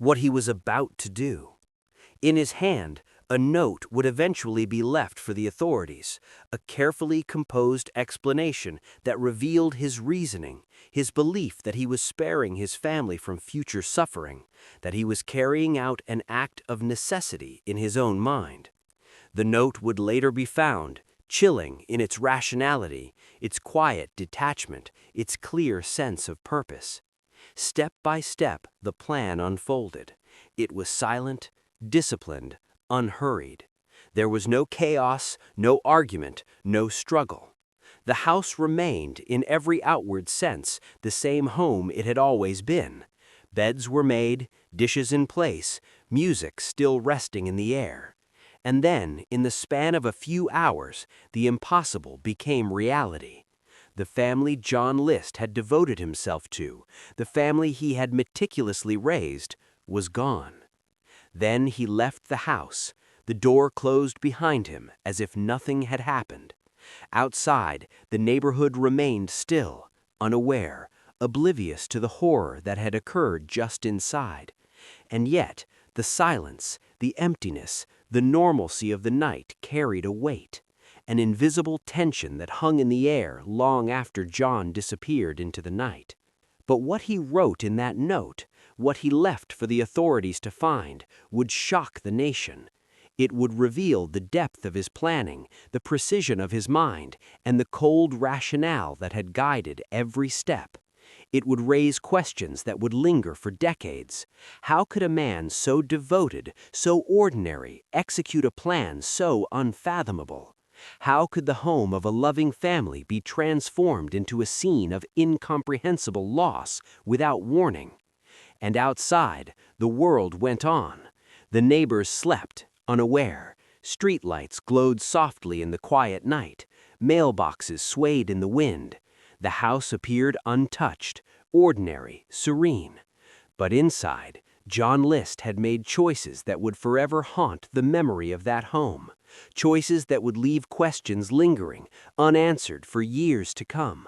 what he was about to do. In his hand, a note would eventually be left for the authorities, a carefully composed explanation that revealed his reasoning, his belief that he was sparing his family from future suffering, that he was carrying out an act of necessity in his own mind. The note would later be found, chilling in its rationality, its quiet detachment, its clear sense of purpose. Step by step, the plan unfolded. It was silent, disciplined, unhurried. There was no chaos, no argument, no struggle. The house remained, in every outward sense, the same home it had always been. Beds were made, dishes in place, music still resting in the air. And then, in the span of a few hours, the impossible became reality. The family John List had devoted himself to, the family he had meticulously raised, was gone. Then he left the house, the door closed behind him as if nothing had happened. Outside, the neighborhood remained still, unaware, oblivious to the horror that had occurred just inside. And yet, the silence, the emptiness, the normalcy of the night carried a weight, an invisible tension that hung in the air long after John disappeared into the night. But what he wrote in that note, what he left for the authorities to find, would shock the nation. It would reveal the depth of his planning, the precision of his mind, and the cold rationale that had guided every step. It would raise questions that would linger for decades. How could a man so devoted, so ordinary, execute a plan so unfathomable? How could the home of a loving family be transformed into a scene of incomprehensible loss without warning? And outside, the world went on. The neighbors slept, unaware. Streetlights glowed softly in the quiet night. Mailboxes swayed in the wind. The house appeared untouched, ordinary, serene. But inside, John List had made choices that would forever haunt the memory of that home. Choices that would leave questions lingering, unanswered for years to come.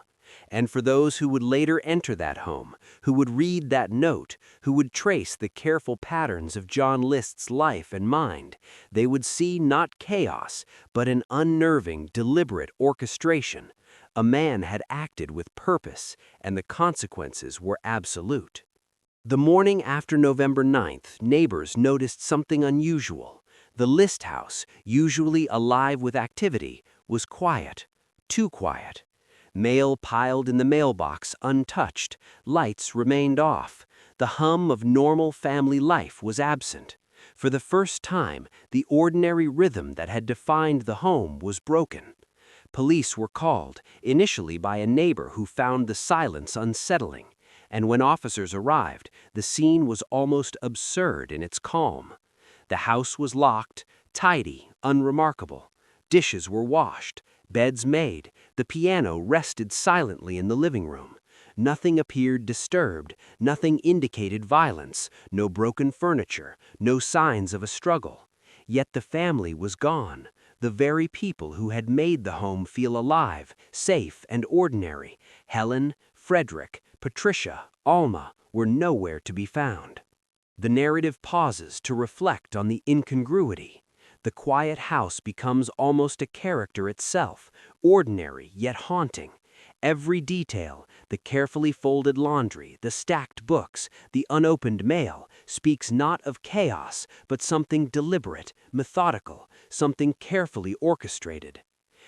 And for those who would later enter that home, who would read that note, who would trace the careful patterns of John List's life and mind, they would see not chaos, but an unnerving, deliberate orchestration. A man had acted with purpose, and the consequences were absolute. The morning after November 9th, neighbors noticed something unusual. The List house, usually alive with activity, was quiet, too quiet. Mail piled in the mailbox untouched, lights remained off. The hum of normal family life was absent. For the first time, the ordinary rhythm that had defined the home was broken. Police were called, initially by a neighbor who found the silence unsettling. And when officers arrived, the scene was almost absurd in its calm. The house was locked, tidy, unremarkable. Dishes were washed, beds made, the piano rested silently in the living room. Nothing appeared disturbed, nothing indicated violence, no broken furniture, no signs of a struggle. Yet the family was gone, the very people who had made the home feel alive, safe, and ordinary. Helen, Frederick, Patricia, Alma were nowhere to be found. The narrative pauses to reflect on the incongruity. The quiet house becomes almost a character itself, ordinary yet haunting. Every detail, the carefully folded laundry, the stacked books, the unopened mail, speaks not of chaos, but something deliberate, methodical, something carefully orchestrated.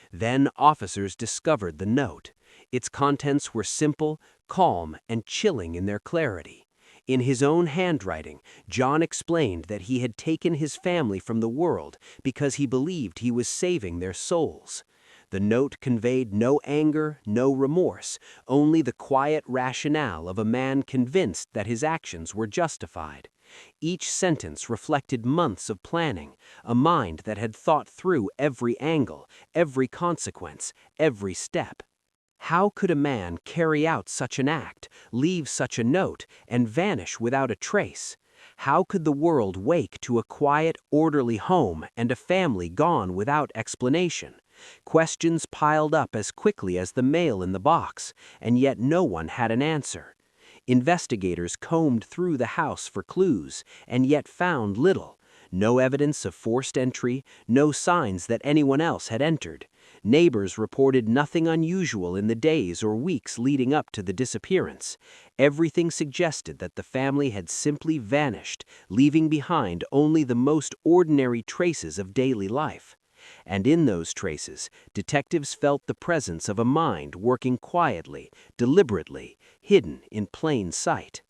Then officers discovered the note. Its contents were simple, calm, and chilling in their clarity. In his own handwriting, John explained that he had taken his family from the world because he believed he was saving their souls. The note conveyed no anger, no remorse, only the quiet rationale of a man convinced that his actions were justified. Each sentence reflected months of planning, a mind that had thought through every angle, every consequence, every step. How could a man carry out such an act, leave such a note, and vanish without a trace? How could the world wake to a quiet, orderly home and a family gone without explanation? Questions piled up as quickly as the mail in the box, and yet no one had an answer. Investigators combed through the house for clues, and yet found little. No evidence of forced entry, no signs that anyone else had entered. Neighbors reported nothing unusual in the days or weeks leading up to the disappearance. Everything suggested that the family had simply vanished, leaving behind only the most ordinary traces of daily life. And in those traces, detectives felt the presence of a mind working quietly, deliberately, hidden in plain sight.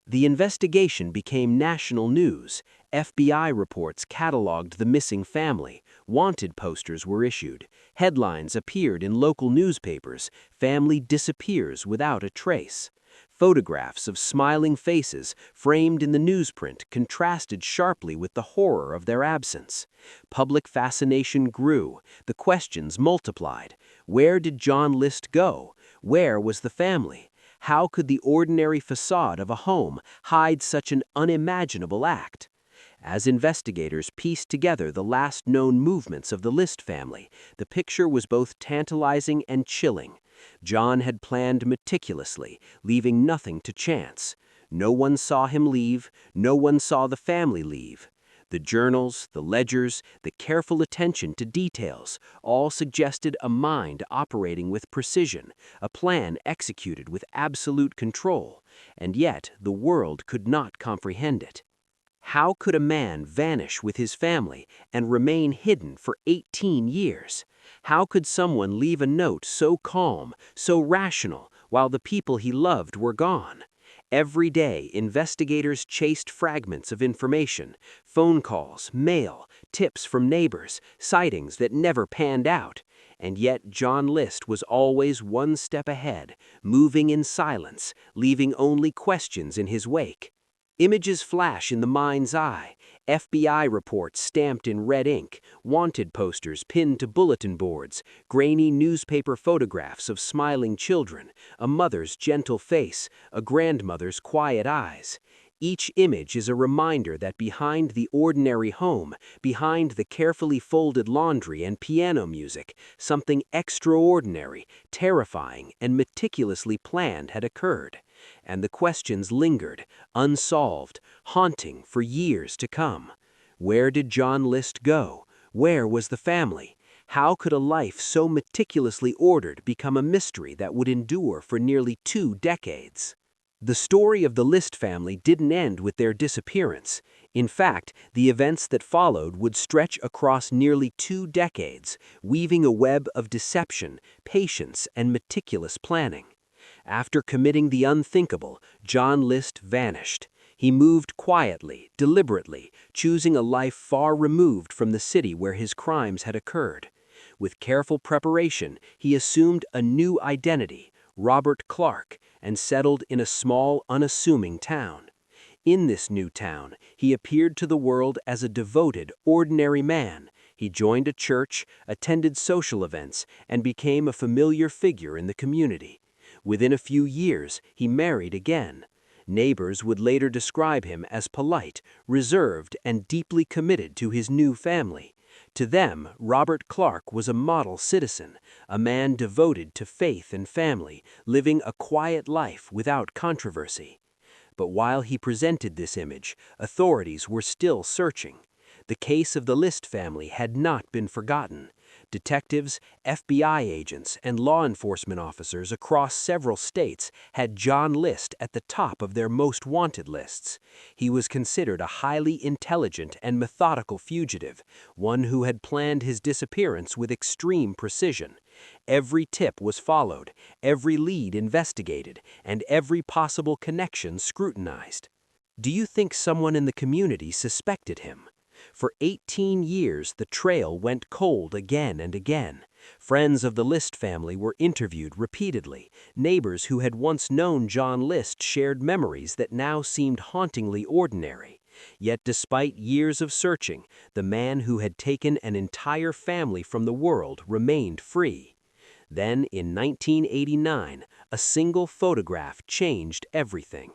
The investigation became national news. FBI reports cataloged the missing family. Wanted posters were issued. Headlines appeared in local newspapers. Family disappears without a trace. Photographs of smiling faces framed in the newsprint contrasted sharply with the horror of their absence. Public fascination grew. The questions multiplied. Where did John List go? Where was the family? How could the ordinary facade of a home hide such an unimaginable act? As investigators pieced together the last known movements of the List family, the picture was both tantalizing and chilling. John had planned meticulously, leaving nothing to chance. No one saw him leave, no one saw the family leave. The journals, the ledgers, the careful attention to details all suggested a mind operating with precision, a plan executed with absolute control, and yet the world could not comprehend it. How could a man vanish with his family and remain hidden for 18 years? How could someone leave a note so calm, so rational, while the people he loved were gone? Every day, investigators chased fragments of information, phone calls, mail, tips from neighbors, sightings that never panned out. And yet John List was always one step ahead, moving in silence, leaving only questions in his wake. Images flash in the mind's eye, FBI reports stamped in red ink, wanted posters pinned to bulletin boards, grainy newspaper photographs of smiling children, a mother's gentle face, a grandmother's quiet eyes. Each image is a reminder that behind the ordinary home, behind the carefully folded laundry and piano music, something extraordinary, terrifying, and meticulously planned had occurred. And the questions lingered, unsolved, haunting for years to come. Where did John List go? Where was the family? How could a life so meticulously ordered become a mystery that would endure for nearly 2 decades? The story of the List family didn't end with their disappearance. In fact, the events that followed would stretch across nearly 2 decades, weaving a web of deception, patience, and meticulous planning. After committing the unthinkable, John List vanished. He moved quietly, deliberately, choosing a life far removed from the city where his crimes had occurred. With careful preparation, he assumed a new identity, Robert Clark, and settled in a small, unassuming town. In this new town, he appeared to the world as a devoted, ordinary man. He joined a church, attended social events, and became a familiar figure in the community. Within a few years, he married again. Neighbors would later describe him as polite, reserved, and deeply committed to his new family. To them, Robert Clark was a model citizen, a man devoted to faith and family, living a quiet life without controversy. But while he presented this image, authorities were still searching. The case of the List family had not been forgotten. Detectives, FBI agents, and law enforcement officers across several states had John List at the top of their most wanted lists. He was considered a highly intelligent and methodical fugitive, one who had planned his disappearance with extreme precision. Every tip was followed, every lead investigated, and every possible connection scrutinized. Do you think someone in the community suspected him? For 18 years, the trail went cold again and again. Friends of the List family were interviewed repeatedly. Neighbors who had once known John List shared memories that now seemed hauntingly ordinary. Yet despite years of searching, the man who had taken an entire family from the world remained free. Then, in 1989, a single photograph changed everything.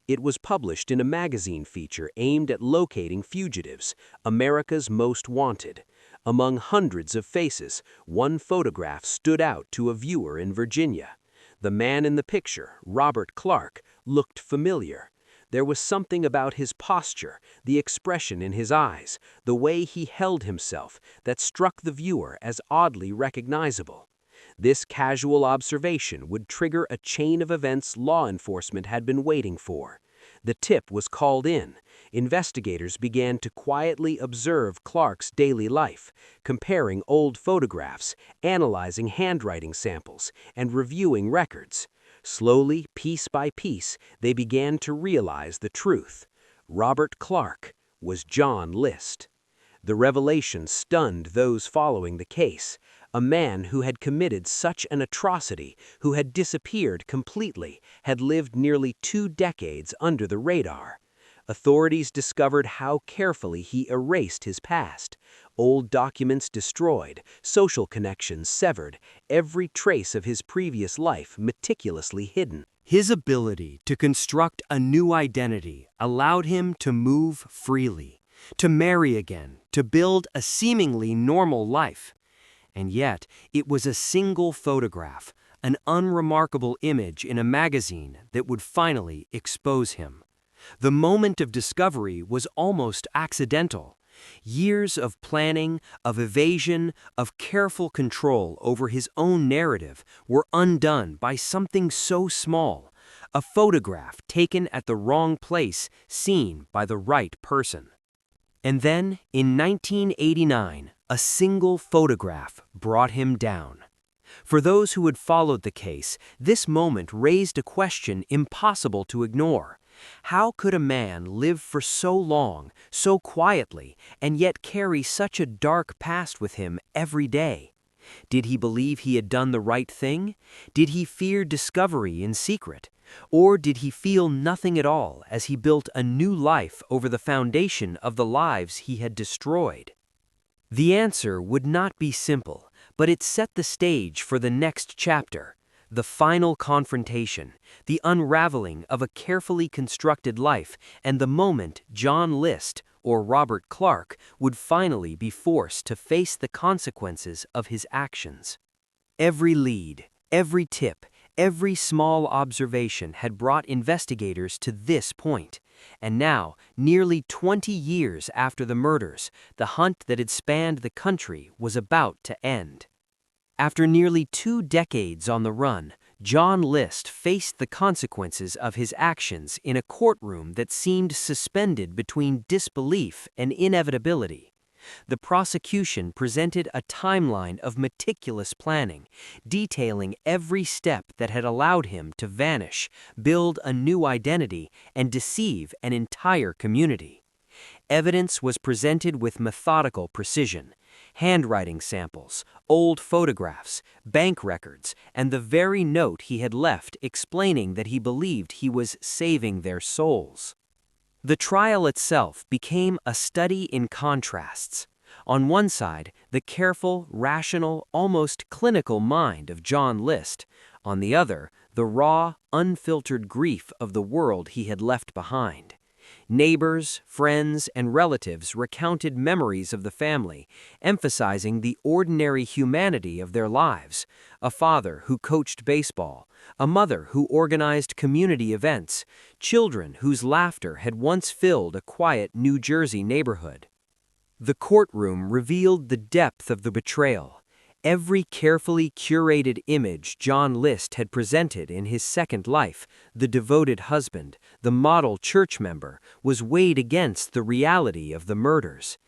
It was published in a magazine feature aimed at locating fugitives, America's Most Wanted. Among hundreds of faces, one photograph stood out to a viewer in Virginia. The man in the picture, Robert Clark, looked familiar. There was something about his posture, the expression in his eyes, the way he held himself, that struck the viewer as oddly recognizable. This casual observation would trigger a chain of events law enforcement had been waiting for. The tip was called in. Investigators began to quietly observe Clark's daily life, comparing old photographs, analyzing handwriting samples, and reviewing records. Slowly, piece by piece, they began to realize the truth. Robert Clark was John List. The revelation stunned those following the case. A man who had committed such an atrocity, who had disappeared completely, had lived nearly 2 decades under the radar. Authorities discovered how carefully he erased his past. Old documents destroyed, social connections severed, every trace of his previous life meticulously hidden. His ability to construct a new identity allowed him to move freely, to marry again, to build a seemingly normal life. And yet, it was a single photograph, an unremarkable image in a magazine that would finally expose him. The moment of discovery was almost accidental. Years of planning, of evasion, of careful control over his own narrative were undone by something so small, a photograph taken at the wrong place, seen by the right person. And then, in 1989, a single photograph brought him down. For those who had followed the case, this moment raised a question impossible to ignore. How could a man live for so long, so quietly, and yet carry such a dark past with him every day? Did he believe he had done the right thing? Did he fear discovery in secret? Or did he feel nothing at all as he built a new life over the foundation of the lives he had destroyed? The answer would not be simple, but it set the stage for the next chapter. The final confrontation, the unraveling of a carefully constructed life, and the moment John List, or Robert Clark, would finally be forced to face the consequences of his actions. Every lead, every tip, every small observation had brought investigators to this point. And now, nearly 20 years after the murders, the hunt that had spanned the country was about to end. After nearly 2 decades on the run, John List faced the consequences of his actions in a courtroom that seemed suspended between disbelief and inevitability. The prosecution presented a timeline of meticulous planning, detailing every step that had allowed him to vanish, build a new identity, and deceive an entire community. Evidence was presented with methodical precision. Handwriting samples, old photographs, bank records, and the very note he had left explaining that he believed he was saving their souls. The trial itself became a study in contrasts. On one side, the careful, rational, almost clinical mind of John List. On the other, the raw, unfiltered grief of the world he had left behind. Neighbors, friends, and relatives recounted memories of the family, emphasizing the ordinary humanity of their lives. A father who coached baseball, a mother who organized community events, children whose laughter had once filled a quiet New Jersey neighborhood. The courtroom revealed the depth of the betrayal. Every carefully curated image John List had presented in his second life, the devoted husband, the model church member, was weighed against the reality of the murders.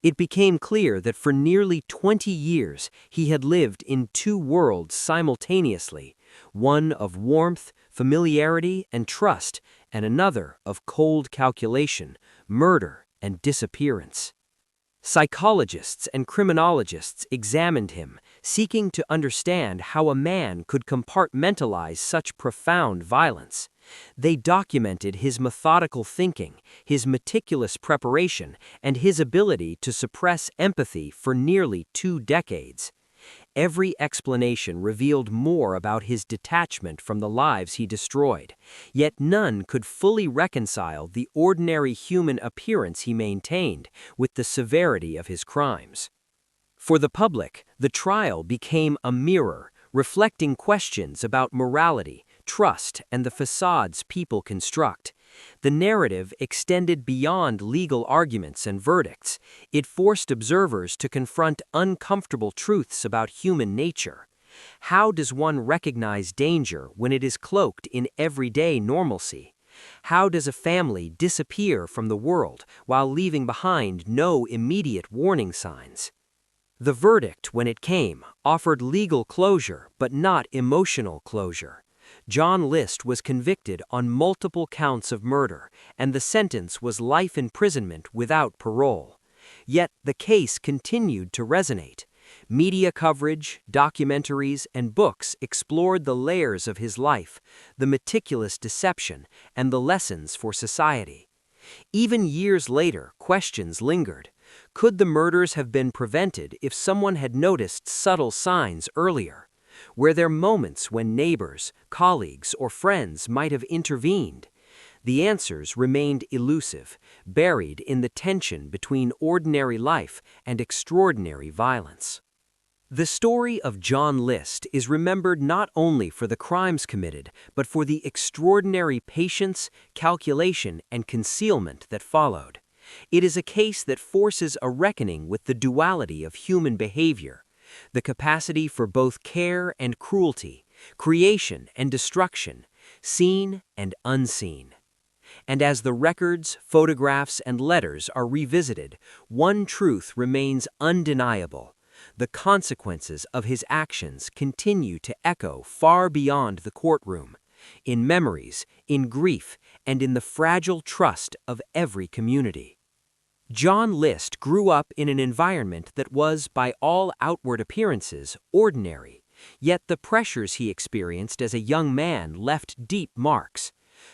It became clear that for nearly 20 years he had lived in 2 worlds simultaneously, one of warmth, familiarity, and trust, and another of cold calculation, murder, and disappearance. Psychologists and criminologists examined him, seeking to understand how a man could compartmentalize such profound violence. They documented his methodical thinking, his meticulous preparation, and his ability to suppress empathy for nearly 2 decades. Every explanation revealed more about his detachment from the lives he destroyed, yet none could fully reconcile the ordinary human appearance he maintained with the severity of his crimes. For the public, the trial became a mirror, reflecting questions about morality, trust, and the facades people construct. The narrative extended beyond legal arguments and verdicts. It forced observers to confront uncomfortable truths about human nature. How does one recognize danger when it is cloaked in everyday normalcy? How does a family disappear from the world while leaving behind no immediate warning signs? The verdict, when it came, offered legal closure but not emotional closure. John List was convicted on multiple counts of murder, and the sentence was life imprisonment without parole. Yet the case continued to resonate. Media coverage, documentaries, and books explored the layers of his life, the meticulous deception, and the lessons for society. Even years later, questions lingered. Could the murders have been prevented if someone had noticed subtle signs earlier? Were there moments when neighbors, colleagues, or friends might have intervened? The answers remained elusive, buried in the tension between ordinary life and extraordinary violence. The story of John List is remembered not only for the crimes committed, but for the extraordinary patience, calculation, and concealment that followed. It is a case that forces a reckoning with the duality of human behavior, the capacity for both care and cruelty, creation and destruction, seen and unseen. And as the records, photographs, and letters are revisited, one truth remains undeniable. The consequences of his actions continue to echo far beyond the courtroom, in memories, in grief, and in the fragile trust of every community. John List grew up in an environment that was, by all outward appearances, ordinary, yet the pressures he experienced as a young man left deep marks.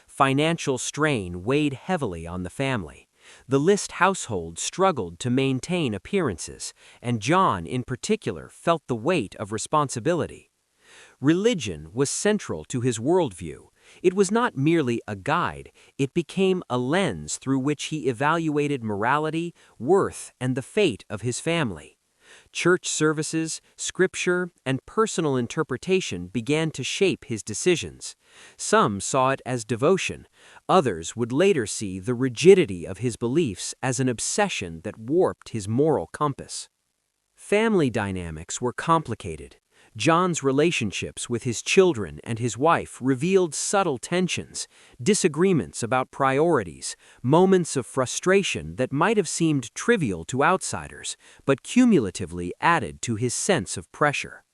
Financial strain weighed heavily on the family. The List household struggled to maintain appearances, and John, in particular, felt the weight of responsibility. Religion was central to his worldview. It was not merely a guide, it became a lens through which he evaluated morality, worth, and the fate of his family. Church services, scripture, and personal interpretation began to shape his decisions. Some saw it as devotion, others would later see the rigidity of his beliefs as an obsession that warped his moral compass. Family dynamics were complicated. John's relationships with his children and his wife revealed subtle tensions, disagreements about priorities, moments of frustration that might have seemed trivial to outsiders, but cumulatively added to his sense of pressure.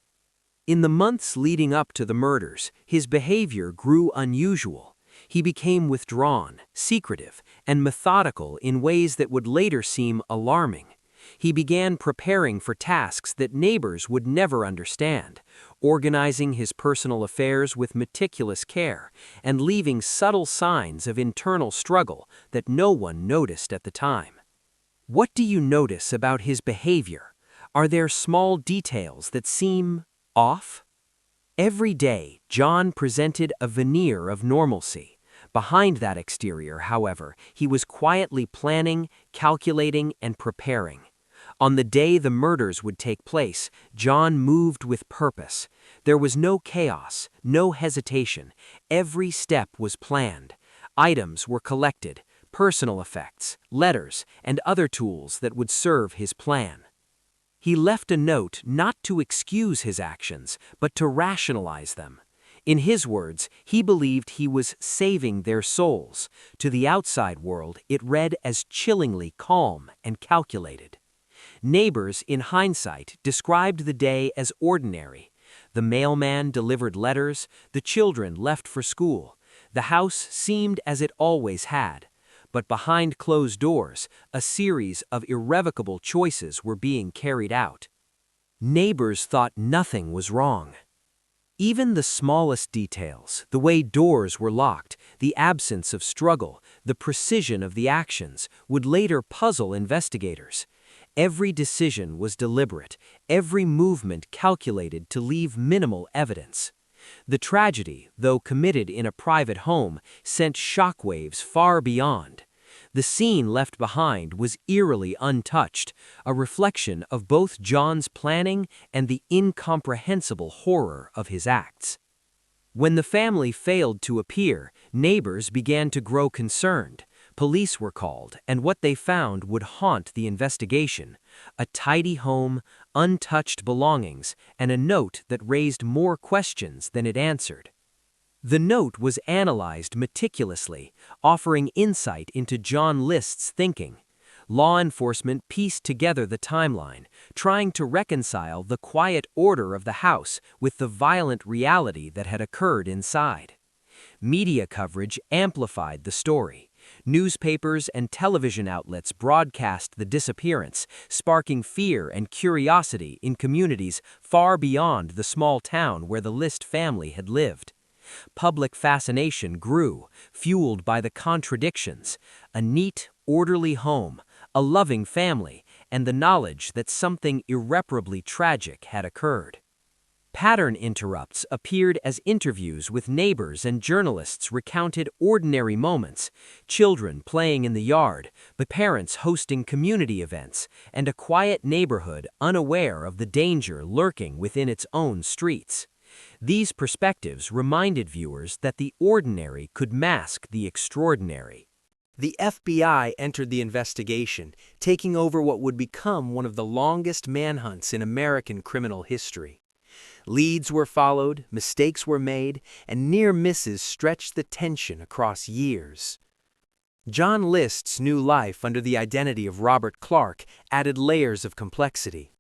In the months leading up to the murders, his behavior grew unusual. He became withdrawn, secretive, and methodical in ways that would later seem alarming. He began preparing for tasks that neighbors would never understand, organizing his personal affairs with meticulous care, and leaving subtle signs of internal struggle that no one noticed at the time. What do you notice about his behavior? Are there small details that seem off? Every day, John presented a veneer of normalcy. Behind that exterior, however, he was quietly planning, calculating, and preparing. On the day the murders would take place, John moved with purpose. There was no chaos, no hesitation. Every step was planned. Items were collected, personal effects, letters, and other tools that would serve his plan. He left a note not to excuse his actions, but to rationalize them. In his words, he believed he was saving their souls. To the outside world, it read as chillingly calm and calculated. Neighbors, in hindsight, described the day as ordinary. The mailman delivered letters, the children left for school. The house seemed as it always had. But behind closed doors, a series of irrevocable choices were being carried out. Neighbors thought nothing was wrong. Even the smallest details, the way doors were locked, the absence of struggle, the precision of the actions, would later puzzle investigators. Every decision was deliberate, every movement calculated to leave minimal evidence. The tragedy, though committed in a private home, sent shockwaves far beyond. The scene left behind was eerily untouched, a reflection of both John's planning and the incomprehensible horror of his acts. When the family failed to appear, neighbors began to grow concerned. Police were called, and what they found would haunt the investigation: a tidy home, untouched belongings, and a note that raised more questions than it answered. The note was analyzed meticulously, offering insight into John List's thinking. Law enforcement pieced together the timeline, trying to reconcile the quiet order of the house with the violent reality that had occurred inside. Media coverage amplified the story. Newspapers and television outlets broadcast the disappearance, sparking fear and curiosity in communities far beyond the small town where the List family had lived. Public fascination grew, fueled by the contradictions: a neat, orderly home, a loving family, and the knowledge that something irreparably tragic had occurred. Pattern interrupts appeared as interviews with neighbors and journalists recounted ordinary moments: children playing in the yard, the parents hosting community events, and a quiet neighborhood unaware of the danger lurking within its own streets. These perspectives reminded viewers that the ordinary could mask the extraordinary. The FBI entered the investigation, taking over what would become one of the longest manhunts in American criminal history. Leads were followed, mistakes were made, and near misses stretched the tension across years. John List's new life under the identity of Robert Clark added layers of complexity.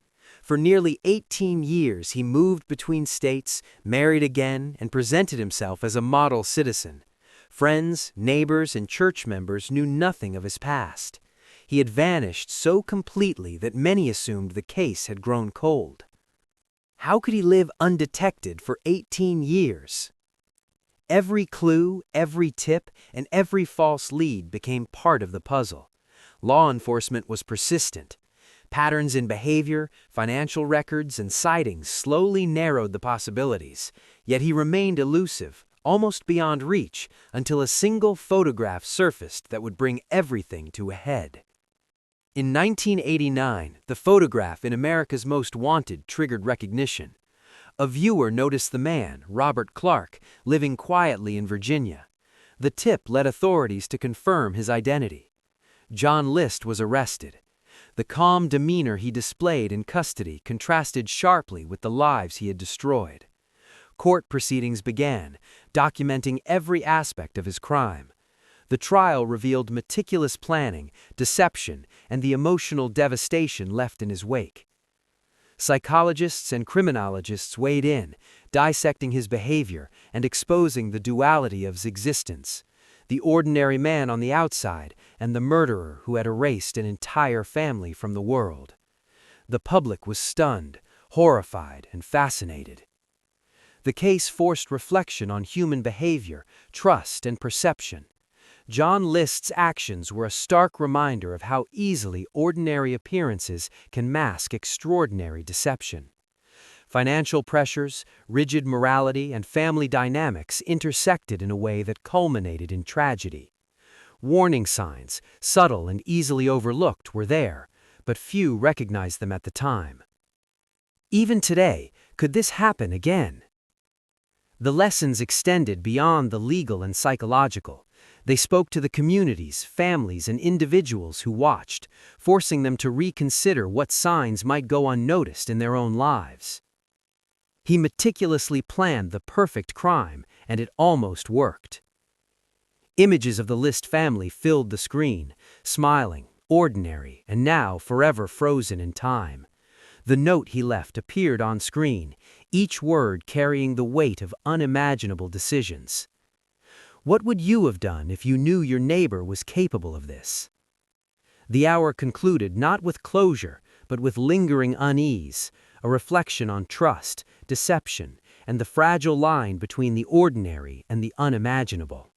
For nearly 18 years, he moved between states, married again, and presented himself as a model citizen. Friends, neighbors, and church members knew nothing of his past. He had vanished so completely that many assumed the case had grown cold. How could he live undetected for 18 years? Every clue, every tip, and every false lead became part of the puzzle. Law enforcement was persistent. Patterns in behavior, financial records, and sightings slowly narrowed the possibilities, yet he remained elusive, almost beyond reach, until a single photograph surfaced that would bring everything to a head. In 1989, the photograph in America's Most Wanted triggered recognition. A viewer noticed the man, Robert Clark, living quietly in Virginia. The tip led authorities to confirm his identity. John List was arrested. The calm demeanor he displayed in custody contrasted sharply with the lives he had destroyed. Court proceedings began, documenting every aspect of his crime. The trial revealed meticulous planning, deception, and the emotional devastation left in his wake. Psychologists and criminologists weighed in, dissecting his behavior and exposing the duality of his existence: the ordinary man on the outside and the murderer who had erased an entire family from the world. The public was stunned, horrified, and fascinated. The case forced reflection on human behavior, trust, and perception. John List's actions were a stark reminder of how easily ordinary appearances can mask extraordinary deception. Financial pressures, rigid morality, and family dynamics intersected in a way that culminated in tragedy. Warning signs, subtle and easily overlooked, were there, but few recognized them at the time. Even today, could this happen again? The lessons extended beyond the legal and psychological. They spoke to the communities, families, and individuals who watched, forcing them to reconsider what signs might go unnoticed in their own lives. He meticulously planned the perfect crime, and it almost worked. Images of the List family filled the screen, smiling, ordinary, and now forever frozen in time. The note he left appeared on screen, each word carrying the weight of unimaginable decisions. What would you have done if you knew your neighbor was capable of this? The hour concluded not with closure, but with lingering unease, a reflection on trust, deception, and the fragile line between the ordinary and the unimaginable.